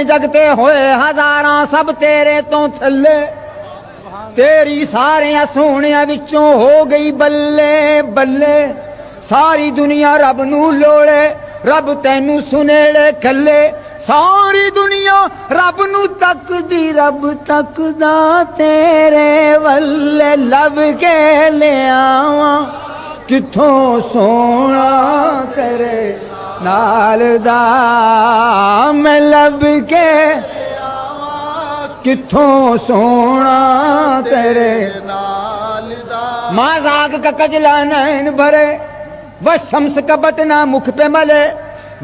जगते होए हजारां सब तेरे तो थले तेरी सारिया सोहणिया विचों हो गई बल्ले बल्ले सारी दुनिया रब नू लोड़े रब तैनू सुनेड़े खले सारी दुनिया रब नू तकदी रब तकदा तेरे वल्ले लब के ले आवां किथों सोना तेरे नाल दा मैं लब के किथों सोना तेरे नाल दा माज़ाक का कजला नैन भरे व शम्स का बटना मुख पे मले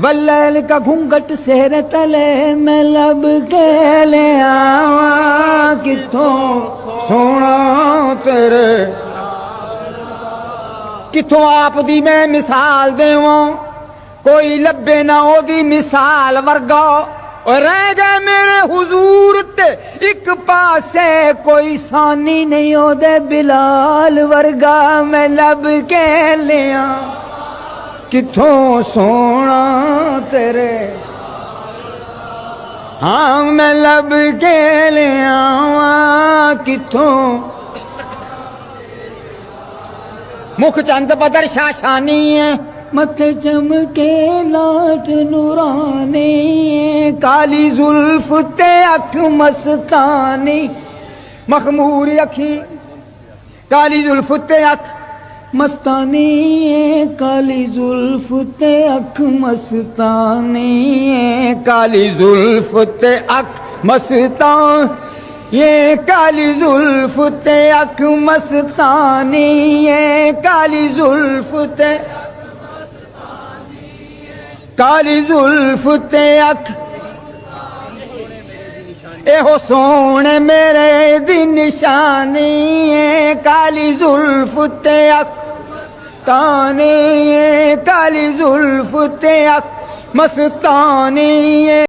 वल्लैल का घूंघट सेर तले मैं लब के ले आवा किथों सोना तेरे किथों आप दी मैं मिसाल देवां कोई लब्बे ना ओदी मिसाल वर्गा और रह गए मेरे हुजूर ते एक पासे कोई सानी नहीं ओदे बिलाल वर्गा मैं लब के लिया किथों सोना तेरे हाँ मैं लब के लिया किथों मुख चंद बदर शाशानी है मथे चमके लाट नूरानी काली जुल्फ ते अख मस्तानी मखमूर अखी काली जुल्फ ते अख मस्तानी काली जुल्फ ते अख मस्तानी काली जुल्फ ते अख मस्तान ये काली जुल्फ ते अख मस्तानी ये काली जुल्फ ते काली जुल्फ ते अख एहो सोने मेरे दी निशानी काली जुल्फ ते अख तानी काली जुल्फ ते अख मस्तानी